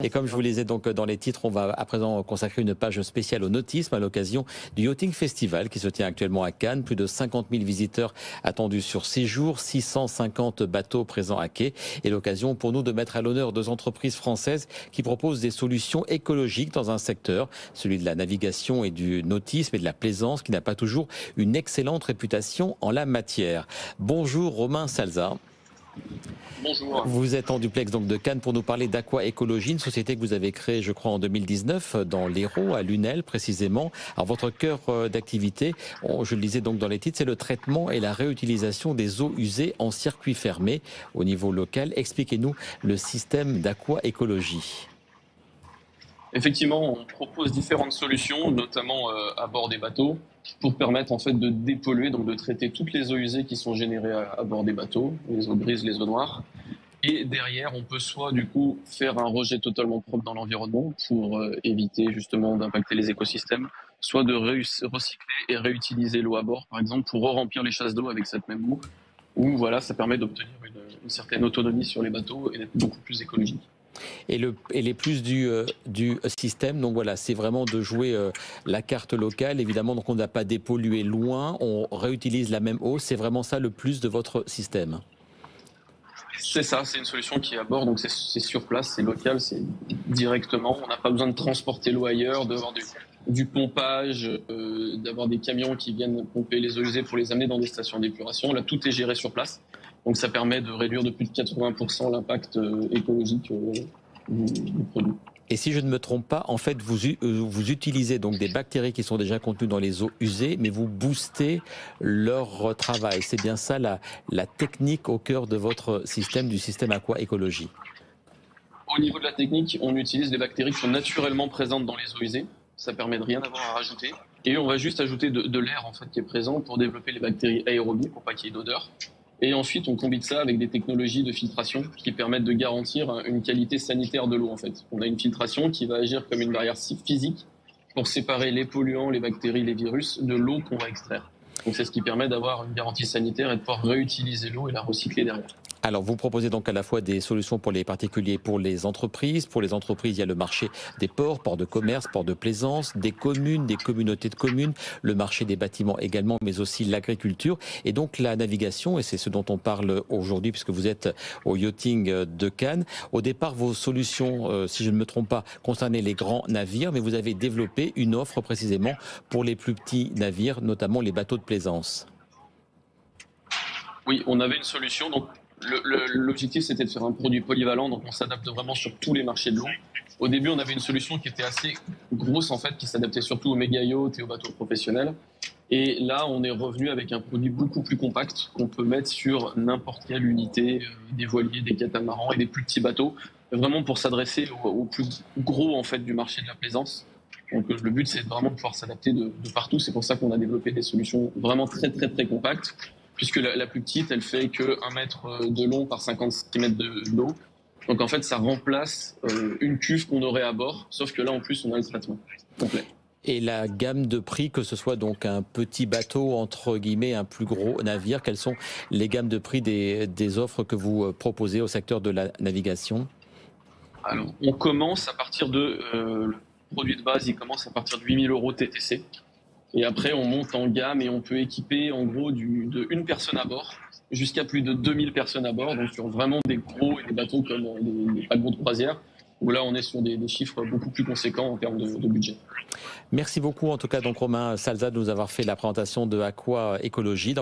Et comme je vous le disais donc dans les titres, on va à présent consacrer une page spéciale au nautisme à l'occasion du Yachting Festival qui se tient actuellement à Cannes. Plus de 50 000 visiteurs attendus sur 6 jours, 650 bateaux présents à quai. Et l'occasion pour nous de mettre à l'honneur deux entreprises françaises qui proposent des solutions écologiques dans un secteur, celui de la navigation et du nautisme et de la plaisance qui n'a pas toujours une excellente réputation en la matière. Bonjour Romain Salza. Bonjour. Vous êtes en duplex donc de Cannes pour nous parler d'Aqua Écologie, une société que vous avez créée, je crois, en 2019 dans l'Hérault, à Lunel précisément. Alors votre cœur d'activité, je le disais donc dans les titres, c'est le traitement et la réutilisation des eaux usées en circuit fermé au niveau local. Expliquez-nous le système d'Aqua Écologie. Effectivement, on propose différentes solutions, notamment à bord des bateaux, pour permettre en fait de dépolluer, donc de traiter toutes les eaux usées qui sont générées à bord des bateaux, les eaux grises, les eaux noires. Et derrière, on peut soit du coup faire un rejet totalement propre dans l'environnement pour éviter justement d'impacter les écosystèmes, soit de recycler et réutiliser l'eau à bord, par exemple, pour re-remplir les chasses d'eau avec cette même eau, où voilà, ça permet d'obtenir une certaine autonomie sur les bateaux et d'être beaucoup plus écologique. Et les plus du système, donc voilà, c'est vraiment de jouer la carte locale, évidemment, donc on n'a pas dépollué loin, on réutilise la même eau, c'est vraiment ça le plus de votre système. C'est ça, c'est une solution qui est à bord, donc c'est sur place, c'est local, c'est directement. On n'a pas besoin de transporter l'eau ailleurs, d'avoir du pompage, d'avoir des camions qui viennent pomper les eaux usées pour les amener dans des stations d'épuration. Là, tout est géré sur place. Donc ça permet de réduire de plus de 80% l'impact écologique du produit. Et si je ne me trompe pas, en fait, vous utilisez donc des bactéries qui sont déjà contenues dans les eaux usées, mais vous boostez leur travail. C'est bien ça la technique au cœur de votre système, du système Aqua Écologie. Au niveau de la technique, on utilise des bactéries qui sont naturellement présentes dans les eaux usées. Ça permet de rien avoir à rajouter. Et on va juste ajouter de l'air en fait qui est présent pour développer les bactéries aérobies pour pas qu'il y ait d'odeur. Et ensuite, on combine ça avec des technologies de filtration qui permettent de garantir une qualité sanitaire de l'eau, en fait. On a une filtration qui va agir comme une barrière physique pour séparer les polluants, les bactéries, les virus de l'eau qu'on va extraire. Donc c'est ce qui permet d'avoir une garantie sanitaire et de pouvoir réutiliser l'eau et la recycler derrière. Alors, vous proposez donc à la fois des solutions pour les particuliers et pour les entreprises. Pour les entreprises, il y a le marché des ports, ports de commerce, ports de plaisance, des communes, des communautés de communes, le marché des bâtiments également, mais aussi l'agriculture. Et donc, la navigation, et c'est ce dont on parle aujourd'hui, puisque vous êtes au yachting de Cannes. Au départ, vos solutions, si je ne me trompe pas, concernaient les grands navires, mais vous avez développé une offre précisément pour les plus petits navires, notamment les bateaux de plaisance. Oui, on avait une solution. Donc, l'objectif, c'était de faire un produit polyvalent, donc on s'adapte vraiment sur tous les marchés de l'eau. Au début, on avait une solution qui était assez grosse, en fait, qui s'adaptait surtout aux méga yachts et aux bateaux professionnels. Et là, on est revenu avec un produit beaucoup plus compact qu'on peut mettre sur n'importe quelle unité, des voiliers, des catamarans et des plus petits bateaux, vraiment pour s'adresser aux plus gros, en fait, du marché de la plaisance. Donc le but, c'est vraiment de pouvoir s'adapter de partout. C'est pour ça qu'on a développé des solutions vraiment très, très, très compactes, puisque la plus petite, elle fait que 1 mètre de long par 50 cm d'eau. Donc en fait, ça remplace une cuve qu'on aurait à bord, sauf que là, en plus, on a le traitement complet. Et la gamme de prix, que ce soit donc un petit bateau, entre guillemets, un plus gros navire, quelles sont les gammes de prix des offres que vous proposez au secteur de la navigation? Alors, on commence à partir de... le produit de base, il commence à partir de 8 000 € TTC. Et après, on monte en gamme et on peut équiper en gros de une personne à bord jusqu'à plus de 2000 personnes à bord, donc sur vraiment des gros et des bateaux comme les paquebots de croisière, où là on est sur des chiffres beaucoup plus conséquents en termes de budget. Merci beaucoup en tout cas donc Romain Salza de nous avoir fait la présentation de Aqua Écologie.